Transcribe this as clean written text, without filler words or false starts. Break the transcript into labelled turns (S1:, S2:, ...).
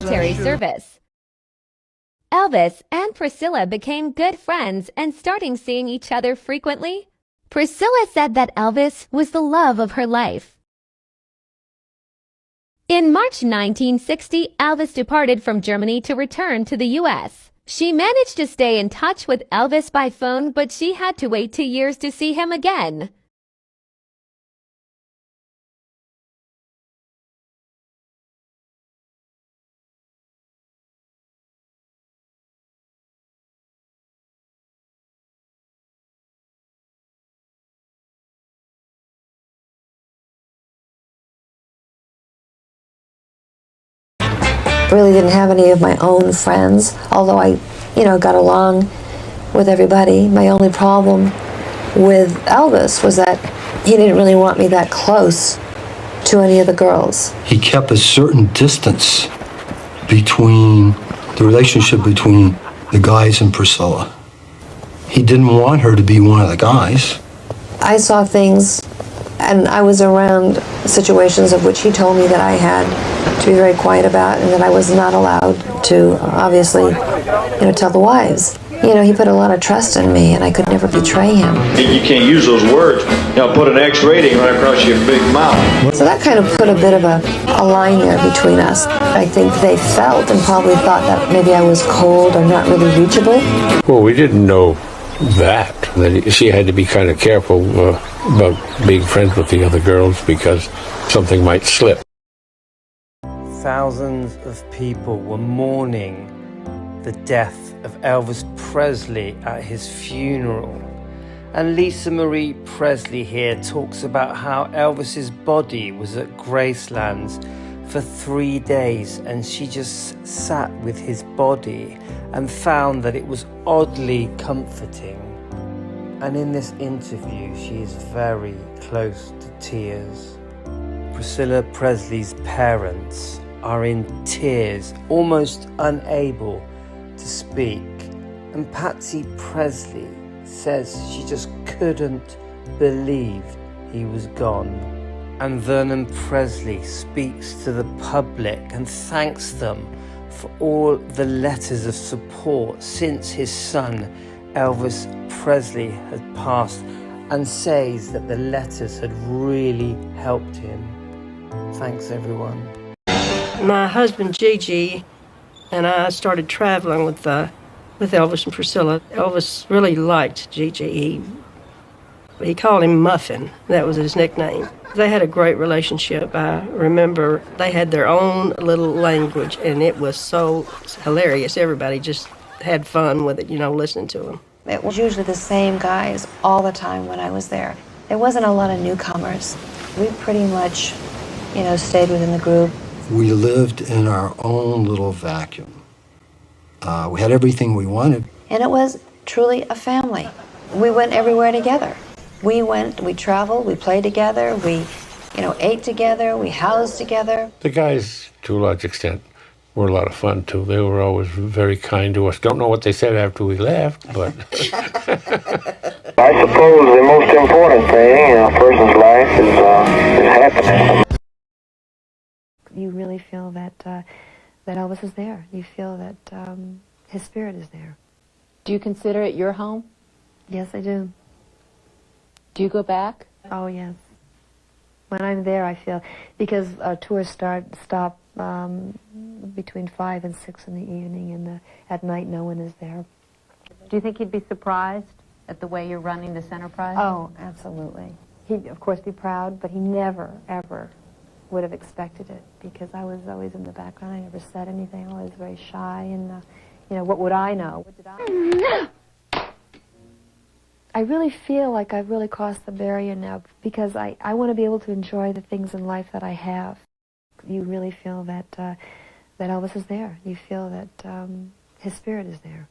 S1: military service. Elvis and Priscilla became good friends and starting seeing each other frequently. Priscilla said that Elvis was the love of her life. In March 1960, Elvis departed from Germany to return to the U.S. She managed to stay in touch with Elvis by phone, but she had to wait 2 years to see him again.
S2: Really didn't have any of my own friends, although I, got along with everybody. My only problem with Elvis was that he didn't really want me that close to any of the girls.
S3: He kept a certain distance between the relationship between the guys and Priscilla. He didn't want her to be one of the guys.
S2: I saw things, and I was around situations of which he told me that I had to be very quiet about, and that I was not allowed to, obviously, tell the wives. He put a lot of trust in me, and I could never betray him.
S4: You can't use those words. Put an X rating right across your big mouth.
S2: So that kind of put a bit of a line there between us. I think they felt and probably thought that maybe I was cold or not really reachable.
S5: Well, we didn't know that she had to be kind of careful about being friends with the other girls because something might slip.
S6: Thousands of people were mourning the death of Elvis Presley at his funeral. And Lisa Marie Presley here talks about how Elvis's body was at Graceland's for 3 days, and she just sat with his body and found that it was oddly comforting. And in this interview, she is very close to tears. Priscilla Presley's parents are in tears, almost unable to speak. And Patsy Presley says she just couldn't believe he was gone. And Vernon Presley speaks to the public and thanks them for all the letters of support since his son Elvis Presley had passed, and says that the letters had really helped him. Thanks, everyone.
S7: My husband Gigi and I started traveling with Elvis and Priscilla. Elvis really liked Gigi. He called him Muffin. That was his nickname. They had a great relationship. I remember they had their own little language, and it was so hilarious. Everybody just had fun with it, listening to them.
S2: It was usually the same guys all the time when I was there. There wasn't a lot of newcomers. We pretty much, stayed within the group.
S3: We lived in our own little vacuum. We had everything we wanted.
S2: And it was truly a family. We went everywhere together. We traveled, we played together, we, ate together, we housed together.
S5: The guys, to a large extent, were a lot of fun, too. They were always very kind to us. Don't know what they said after we left, but...
S4: I suppose the most important thing in a person's life is happiness.
S2: You really feel that Elvis is there. You feel that his spirit is there.
S8: Do you consider it your home?
S2: Yes, I do.
S8: Do you go back?
S2: Oh, yes. When I'm there, I feel, because our tours stop between 5 and 6 in the evening, and at night no one is there.
S8: Do you think he'd be surprised at the way you're running this enterprise?
S2: Oh, absolutely. He'd, of course, be proud, but he never, ever would have expected it, because I was always in the background. I never said anything. I was very shy, and, what would I know? What did I... I really feel like I've really crossed the barrier now, because I want to be able to enjoy the things in life that I have. You really feel that Elvis is there. You feel that his spirit is there.